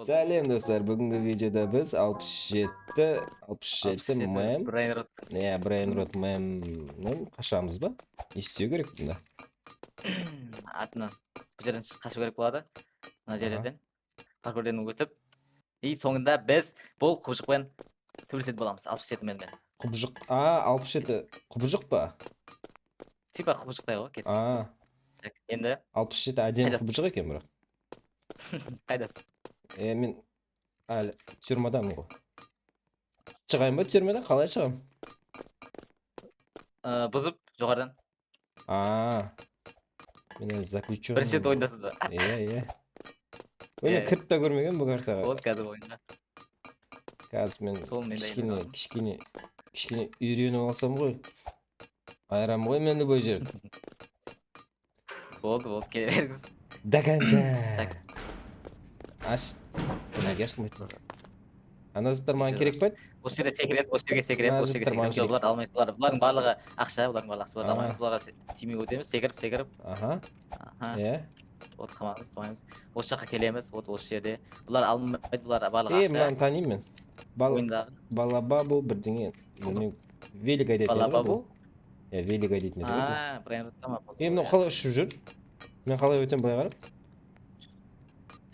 Сәлем достар, бүгінгі видеода біз 67 мем, Брейнрот. Brainrot мемнен қашамыз ба? Не істеу керек бұнда? Артынан бұл жерден қашу керек болады. Мына Аха. жерден паркурден өтіп, и соңында біз бұл құбыжықпен төбелесетін боламыз 67 меммен. Құбыжық, 67 құбыжық па? Типа құбыжықтай ғой кетіп. Так, енді 67 әдемі Қайдасың? құбыжық екен бірақ. қайдасың? Мен әлі тюрмадамын ғой. Шығайын ба тюрмадан? Қалай шығам? Бұзып жоғарыдан. Мен әлі заключен. Бірінші рет ойындасыз ба? Иә. Мен кіріп та көрмеген бұл картаға. Болды қазір ойында. Қазір мен Сол мен де кішкене үйреніп алсам ғой. Айрам ғой мені бұл жерді. Болды, келе беріңіз. До конца. Так. Аш. Неге ашылмайды? Ана заттар маған керек пе? Осы жерде секіресіз, осы жерге секіресіз, осы жерге Мына секіресіз. Бұларды алмайсыз, бұлардың барлығы ақша, бұлардың барлығы ақша. Бұларды алмаймыз, бұларға тимей өтеміз, секіріп. Аха. Иә. Вот қамаймыз, томаймыз. Осы жаққа келеміз, вот осы жерде. Бұлар алмайды, бұлар барлығы ақша. Мынаны танимын мен. Ойындағы. Балабабу бірдеңе. Велика дейтін еді. Балабабу? Иә, велика дейтін еді. Брейнротта ма? Мынау қалай ұшып жүр? Мен қалай өтем былай қарап?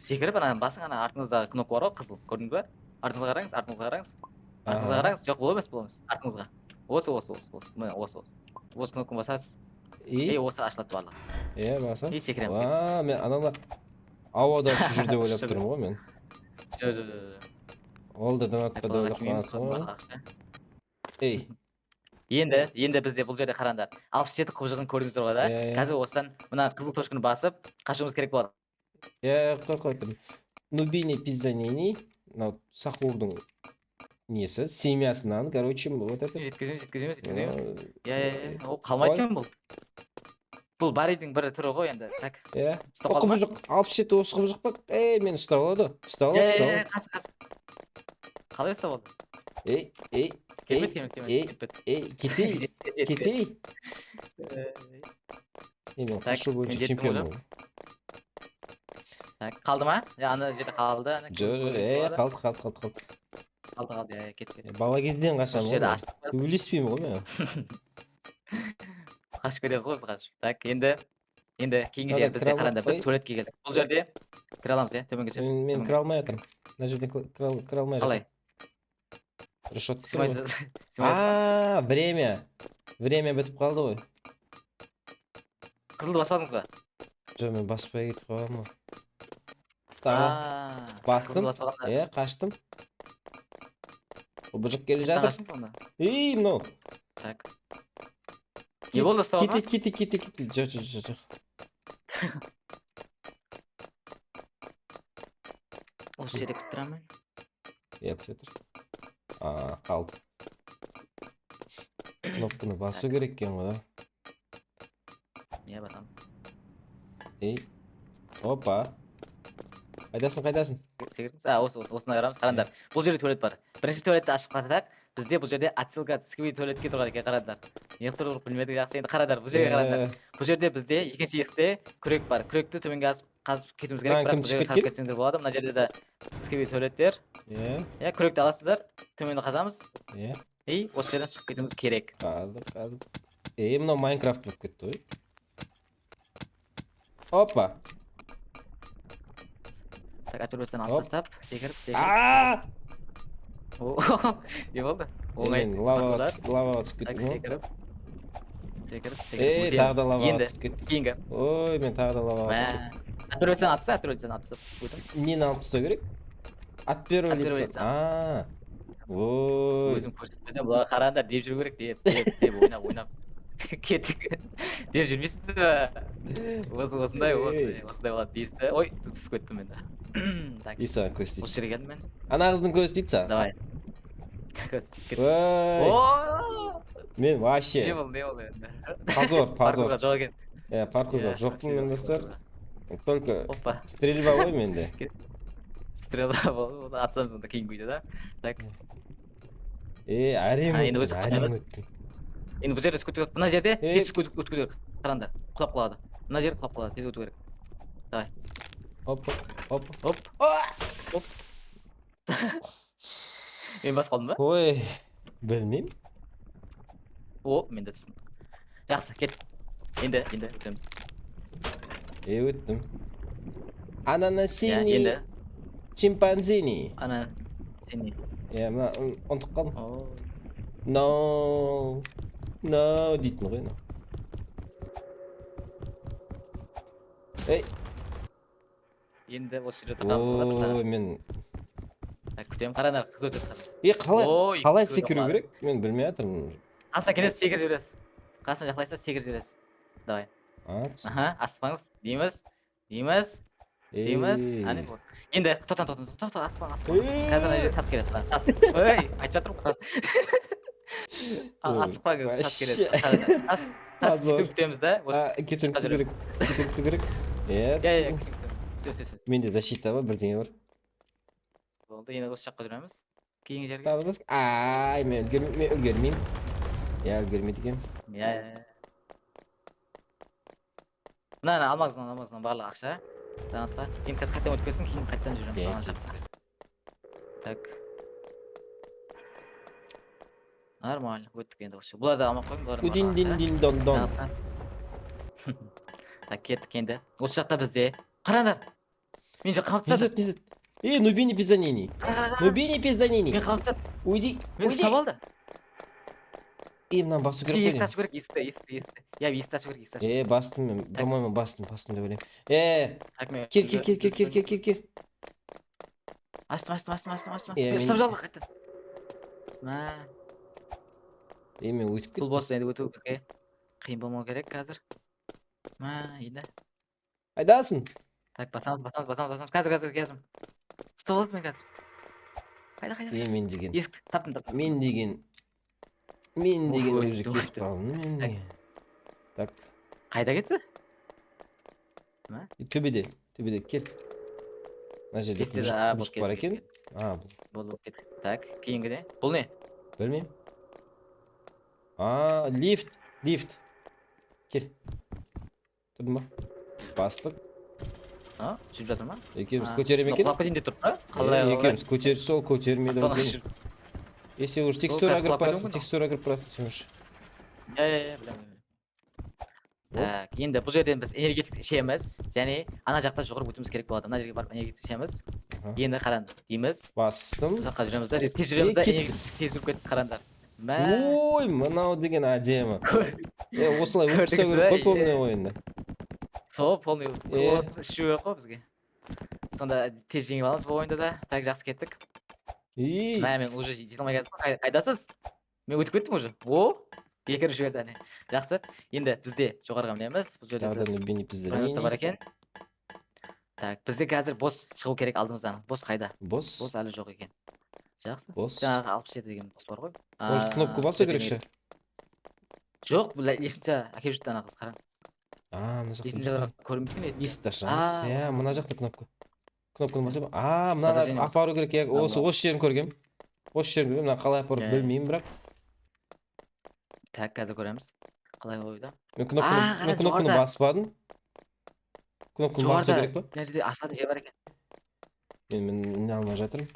Секіріп, ана басың, ана артыңыздағы кнопка бар ғой, қызыл. Көрдіңіз ба? Артыңызға қараңыз. Жоқ, бұл емес. Артыңызға. Осы. Міне, осы. Осы кнопканы басасыз. Осы ашылады барлығы. Иә, басам. Секіреміз. Мен анада ауада ұшып жүр деп ойлап тұрмын ғой мен. Жоқ. Ол да донатқа да ойлап қаласың ғой. Енді бізде бұл жерде қараңдар. 67 құбыжығын көрдіңіздер ғой да. Қазір осыдан мына қызыл точканы басып қашуымыз керек болады. Қой. Нубини пизанини. Мынау сақурдың несі, семьясынан, короче, вот это. Жеткіземіз. Иә. Ол қалмайды екен бұл. Бұл баридің бір түрі ғой енді. Так. Иә. Құбыжық, 67 осы құбыжық па? Мен ұстап алады. Қас. Қалай ұстап алды? Кетей. Мен қашу бойынша чемпионмын. Так, қалды ма? Ана жерде қалды. Қалды. Қалды, кетті. Бала кезден қашамын ғой. Өлеспеймін ғой мен. Қашып кетеміз ғой, қашып. Так, енді кейінгі жер бізде қараңдар, біз туалетке келдік. Бұл жерде кіре аламыз, төменге түсеміз. Мен кіре алмай жатырмын. Мына жерден кіре алмай жатырмын. Қалай? Решетка. Время бітіп қалды ғой. Қызылды баспадыңыз ба? Жоқ, мен баспай кетіп қаламын. Бастым. Қаштым. Құбыжық келе жатыр. Мынау. Так. Не болды ұстауға? Кетті. Жоқ. Осы жерде күтіп тұрамын. Күте тұр. Қалды. Кнопканы басу керек екен ғой да. Не батам? Опа. Қайдасың? Секірдіңіз? Осына қарамыз. Қараңдар. Бұл жерде туалет бар. Бірінші туалетті ашып қарасақ, бізде бұл жерде отсылка сквиз туалетке тұрған екен, қараңдар. Неғып тұр білмедік жақсы. Енді қараңдар, бұл жерге қараңдар. Бұл жерде бізде екінші есікте күрек бар. Күректі төменге қазып кетуіміз керек, бірақ бұл жерге қарап кетсеңдер болады. Мына жерде де сквиз туалеттер. Күректі аласыздар, төменді қазамыз. Осы жерден шығып кетуіміз керек. Қаздық. Мынау Майнкрафт болып кетті ғой. Опа. Так, әтөрбестен алып тастап, секіріп. Не болды? Мен лаваға түсіп кеттім ғой. Секіріп. Тағы да лаваға түсіп кеттім. Кейінгі. Мен тағы да лаваға түсіп кеттім. Әтөрбестен алып тастап. Нені алып тастау керек? От первого лица. Өзім көрсетпесем, бұларға қараңдар, деп жүру керек, деп ойнап. Кеттік. Деп жүрмейсіз бе? Осындай болады дейсі. Ой, түсіп кеттім мен. Саған көз тиді. Осы жерге келдім мен. Ана қыздың көз тиді саған? Давай. Көз тиді. Мен вообще. Не болды енді? Позор. Паркурға жоқ екен. Паркурға жоқпын мен достар. Только стрельба ғой менде. Стрельба болды. Атсам сонда кейін көйді да. Так. Әрең өттім. Енді бұл жерде өту керек. Мына жерде тез өту керек. Қараңдар. Құлап қалады. Мына жер құлап қалады. Тез өту керек. Давай. Оп. Оп. Мен басып қалдым ба? Ой, білмеймін. О, мен де түстім. Жақсы, кет. Енді өтеміз. Өттім. Ананасини, Енді чимпанзини. ана сен не? Мына ұмытып қалдым. О, No, no дейтін ғой. Ей, енді осы жерде тұрғанбыз ғой бір ой, сағат. мен... Так, күтемін, қараңдар, қыз өтеді қазір. Қалай Ой, секіру керек? Мен білмей жатырмын. Қасына келесіз, секіріп жібересіз. Қасына жақындайсыз, секіріп жібересіз. Давай. Түсін. Аха, аспаңыз. Дейміз. Әне вот. Енді тоқтан, аспаң. Қазір ана жерде тас келеді. Тас. Ой, айтып жатырмын ғой, тас. Асықпаңыз, тас келеді. Тас күтеміз да. Кетіп күту керек. Сөз. Менде защита бар, бірдеңе бар. Болды, енді осы жаққа жүреміз. Кейінгі жерге. Тағы басқа. Ай, мен үлгермеймін. Үлгермейді екен. Мына алмазынан барлық ақша. Данатқа. Кейін қазір қайтадан өтіп кетсін, кейін қайтадан жүреміз ана жаққа. Так. Нормально, өттік енді осы. Бұлар да алмақ қойын, бұлар Удин-дин-дин-дон-дон. Так, кеттік енді. Осы жақта бізде. Қараңдар. Мен же қамтысады. Незет. Нубини пизанини. Мен қамтысады. Уйди. Мен ұстап алды. Мынаны басу керек Есікті ашу керек, есікті. Есікті ашу керек. Бастым мен. По-моему, бастым деп ойлаймын. Кел. Аштым. Ұстап жалды қайтты. Мен өтіп Бұл кеттім. бос енді өту бізге қиын болмау керек қазір. Енді. Айдасың. Так, басамыз. Қазір. Ұстап алды мен қазір. Қайда. Мен деген. Есікті таптым. Мен деген уже кетіп қалдым. Так. Қайда кетті? Төбеде, кел. Мына жерде құбыжық бар екен. Бұл кетті. Так, кейінгіде. Бұл не? Білмеймін. Лифт. Кел. Тұрдың ба? Бастық. Жүріп жатыр ма? Екеуміз көтерем екен. Құлапқа дейін де тұрып па? Екеуміз көтермейді. Если уж текстура кіріп барасың, сен уж. Білемін. Так, енді бұл жерден біз энергетик ішеміз, және ана жақта жоғары өтуіміз керек болады. Мына жерге барып энергетик ішеміз. Енді қараңдар, дейміз. Бастым. Бұл жаққа жүреміз да, тез жүреміз да, энергетик тез жүріп кетті, қараңдар. Ой, мынау деген әдемі. Осылай өтпесе керек қой полный ойында. Сол, полный ішу керек қой бізге. Сонда тез жеңіп аламыз бұл ойында да. Так, жақсы кеттік. Мен уже жете алмай кетсің, қайдасыз? Мен өтіп кеттім уже. Екірі жіберді әне. Жақсы. Енді бізде жоғарыға мінеміз. Бұл жерде бар екен. Так, бізде қазір бос шығу керек алдымыздан. Бос қайда? Бос әлі жоқ екен. Жақсы. Жаңағы 67 деген бос бар ғой. Может, кнопка басу керек ше? Жоқ, бұл есімше әкеп жүрді ана қыз, қараң. Мына жақта. Есімше көрінбейді екен. Есікті ашамыз. Мына жақта кнопка. Кнопканы басып. Мына апару керек. Осы жерін көргем. Мына қалай апару білмеймін бірақ. Так, қазір көреміз. Қалай ойда? Мен кнопканы баспадым. Кнопканы басу керек па? Мына жерде ашылатын жер бар екен. Мен не алмай жатырмын.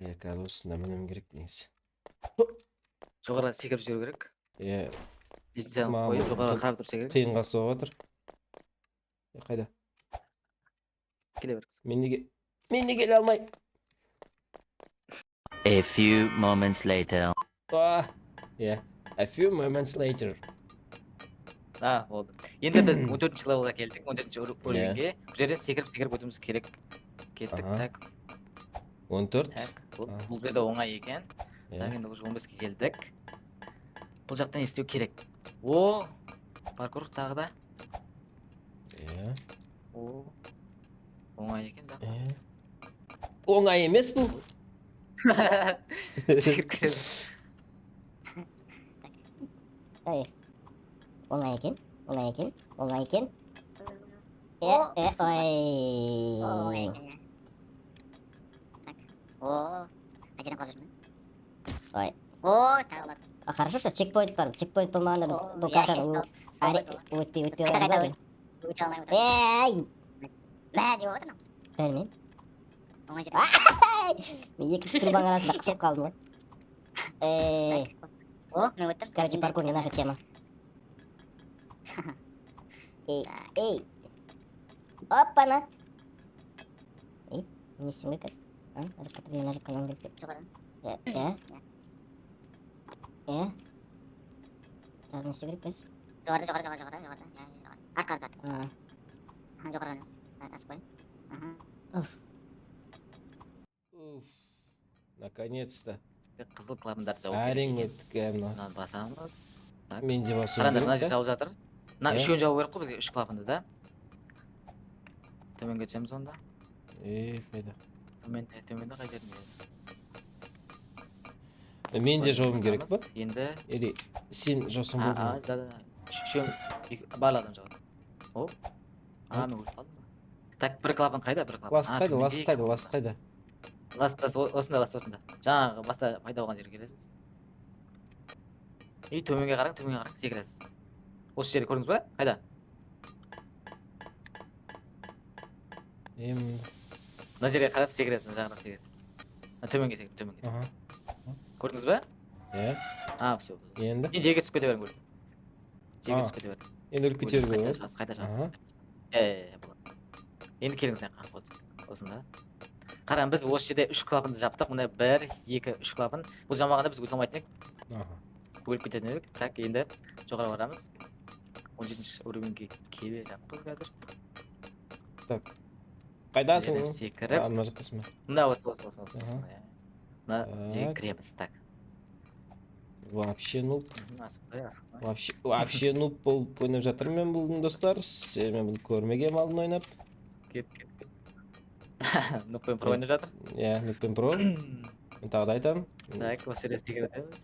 Қазір осында мінем керек негізі. Жоғарыға секіріп жүру керек. Есімсен қойып, жоғарыға қарап тұрса керек. Қиынға соғып жатыр. Қайда? Келе беріңіз. Мен неге келе алмай? A few moments later. A few moments later. Болды. Енді біз 14-ші левелға келдік, 14-ші уровеньге. Бұл жерден секіріп өтуіміз керек. Кеттік, так. 14? Бұл жерде оңай екен. Енді уже 15-ке келдік. Бұл жақтан естеу керек. Паркур тағы да. Оңай екен, жақсы. Оңай емес бұл. Оңай екен. Ой. Қайтадан қалып жүрмін. Ой. Тағы бар. Хорошо, что чекпоинт бар. Чекпоинт болмағанда біз бұл картаны өтпей аламыз ғой. Өте алмай отыр. Мә деп отыр. Білмеймін. Оңай жер. Мен екі трубаның арасында қысылып қалдым ғой. О, мен өттім. Короче, паркур не наша тема. Эй. Опа-на. Эй, не істеймін ғой қазір. Жаққа тұрмын, мына жаққа алуым керек. Жоғарыдан. Тағы не істеу керек қазір? Жоғарыда. Арқа. Жоғарыға өреміз. Асып қойын. Уф. Наконец-то. Қызыл клапандарды жауып Әрең өттік мына. мынаны басамыз. Мен де басуым Қараңдар, мына керек жер та. жауып жатыр. Мына үшеуін жабу керек қой бізге, үш клапанды да. Төменге түсеміз онда. Қайда. Төменде қай жерінде? Мен де жауым керек па? Енді Или сен жаусаң болды ма? да. Үшеуін барлығын жауады. Оп. Мен өліп қалдым ба? Так, бір клапан қайда? Бір клапан. Ласт қайда? Ласт осында. Жаңағы баста пайда болған жерге келесіз. И төменге қараң, секіресіз. Осы жерді көрдіңіз ба? Қайда? Мына жерге қарап секіресіз, жағынан секіресіз. Төменге секір, төменге. Көрдіңіз ба? Все. Енді? Мен жерге түсіп кете берем көрдім. Жерге түсіп кете берем. Енді өліп кетер ғой. Қайта шығасыз. Болады. Енді келіңіз қаңқы отыр. Осында. Қараң, біз осы жерде 3 клапанды жаптық. Мына 1, 2, 3 клапан. Бұл жамағанда біз өліп алмайтын едік. Өліп кететін едік. Так, енді жоғары барамыз. 17-ші уровеньге келе жаппыз қазір. Так. Қайдасың? Секіріп. Мына жақтасың ба? Мына осы. Мына жерге кіреміз. Так. Вообще нуб. Вообще нуб болып ойнап жатырмын мен бұлдың достар. Мен бұл көрмегем алдын ойнап. Кет. Нубпен про ойнап жатыр? Нубпен про. Мен тағы да айтамын. Так, осы жерде секіреміз.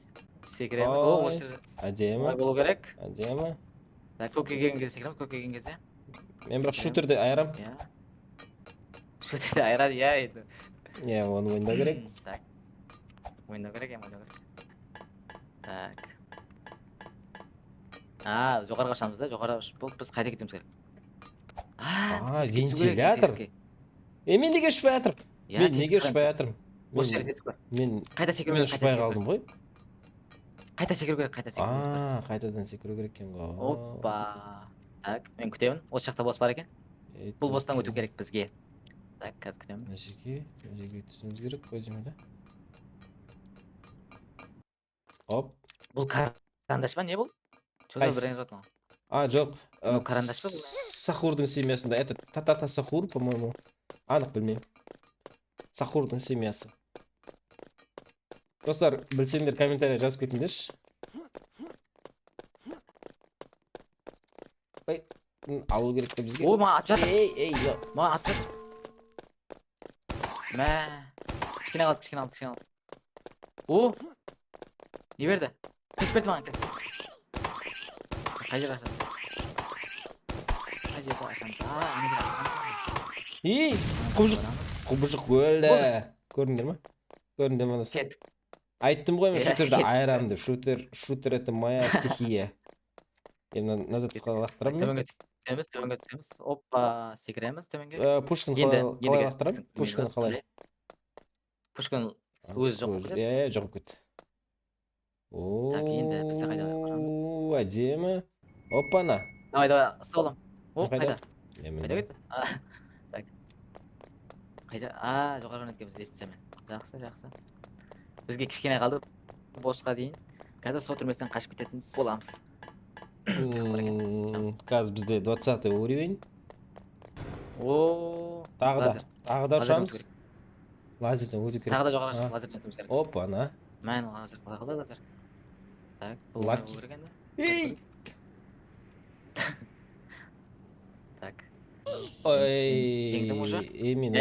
Осы жерде. Әдемі. Болу керек. Әдемі. Так, көкке келген кезде секіреміз, көкке келген кезде. Мен бірақ шутерді айырам. Шутерді айырады, енді. Оны ойындау керек. Так. Ойындау керек. Так. Жоғарға ұшамыз да, жоғарға ұшып болып біз қайда кетуіміз керек. Вентилятор. Мен неге ұшпай жатырмын? Мен неге ұшпай жатырмын? Осы жерде тесік бар. Қайта секіру Мен керек. ұшпай қалдым ғой. Қайта секіру керек. Қайтадан секіру керек екен ғой. Опа. Так, мен күтемін. Осы жақта бос бар екен. Бұл бостан өту керек бізге. Так, қазір күтемін. Мына жерге түсуіміз керек қой деймін да. Оп. Бұл карандаш па, не бұл? Жоқ. Карандаш па бұл? Сахурдың семьясында. Это Татата Сахур, по-моему. Анық білмеймін. Сахурдың семьясы. Достар, білсеңдер комментария жазып кетіңдерші. Алу керек те бізге. Ой, маған атып жатыр. Ей, маған атып жатыр. Кішкене қалды. О, не берді? Кіріп берді маған. Қай жерде ашамыз? Ей, құбыжық өлді. Көрдіңдер ма? Достар? Айттым ғой мен шутерді айырам деп. Шутер это моя стихия. Енді назад қалай төменге түсеміз. Опа, секіреміз төменге. Пушкин қалай лақтырам? Пушкин қалай? Пушкин өзі жоқ кетеді. Жоқ кетті. Так, енді бізде қайда барамыз? Әдемі. Опана. Давай, ұстап алам. О, қайда? Қайда кетті? Так. Қайда? Жоғарғы өткен бізді естісем мен. Жақсы. Бізге кішкене қалды. Босқа дейін. Қазір сол түрмесінен қашып кететін боламыз. Қазір бізде 20 уровень. Тағы да ұшамыз. Лазерден өту керек. Тағы да жоғарғы шығып лазерден өтуіміз керек. Опана. Мән лазер қалай қалды лазер. Так, бұл керек енді. Ей! Так. Жеңдім уже? Мен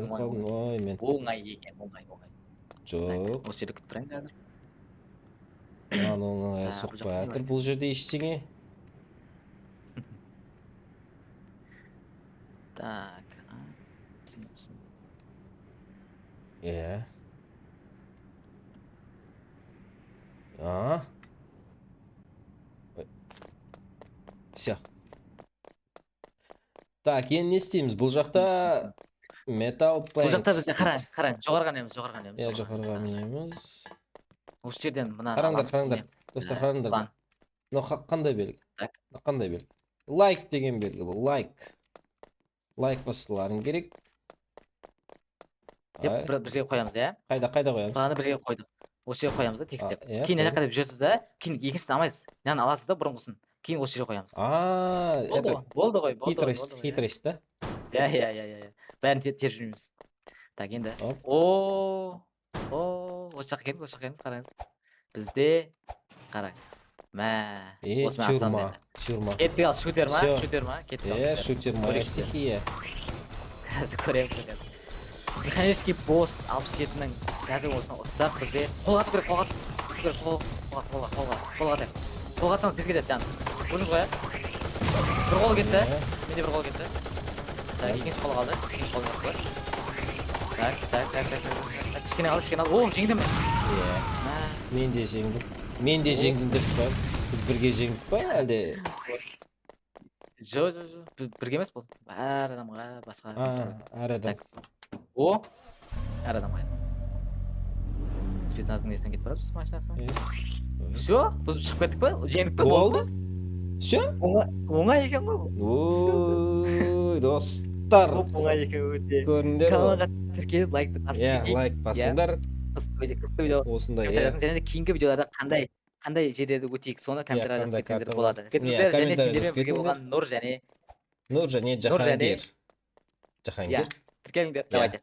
қалдым. Мен. Оңай екен, оңай. Жоқ. Осы жерде күтіп тұрайын қазір. Оңай соқпай жатыр бұл жерде ештеңе. Так. Все. Так, енді не істейміз? Бұл жақта Metal Бұл жақта planks. бізде қараң, жоғарыға мінеміз, жоғарыға мінеміз. Иә, жоғарыға мінеміз. Осы жерден мына Қараңдар, аламыз, қараңдар. міне. Достар, қараңдар. План. Мынау қандай белгі? Так. Мынау қандай белгі? Лайк деген белгі бұл, лайк. Лайк басуларың керек. Деп бір жерге қоямыз, иә? Қайда қоямыз? Планы бір жерге қойдық. Осы жерге қоямыз да, текстеп. Иә, Кейін ана жаққа деп жүресіз да, кейін екіншісін алмайсыз. Мынаны аласыз да бұрынғысын. Кейін осы жерге қоямыз. Болды ғой. Хитрость, да? Иә. Бәрін тер жүрмейміз. Так, енді. Осы жаққа келіңіз, қараңыз. Бізде қараң. Мә. Чурма. Кетпей ал, шутер ма? Шутер, моя стихия. Қазір көреміз. Механический босс 67-нің қазір осыны ұстап бізде қолға атсаңыз тез кетеді жан. Көрдіңіз ғой, бір қол кетті. Менде бір қол кетті. Екінші қол қалды. Кішкене қалды. О, жеңдім. Мен де жеңдім деп па? Біз бірге жеңдік па, әлде? Жоқ. Бірге емес бұл. Әр адамға басқа. Әр адам. Әр адамға. Спецназның несінен кетіп барады, машинасына. Всё, біз шығып кеттік па? Жеңдік па? Болды? Всё? Оңай екен ғой бұл. Ой, достар. Оңай екен өте. Көріңдер. Каналға тіркеліп, лайкты басып. Лайк басыңдар. Қысты видео. Осындай, және де кейінгі видеоларда қандай жерлерді өтейік, соны комментарияда жазып кетсеңдер болады. Кетіңіздер, және сендермен бірге болған Нұр және Жахангир. тіркеліңдер, давайте.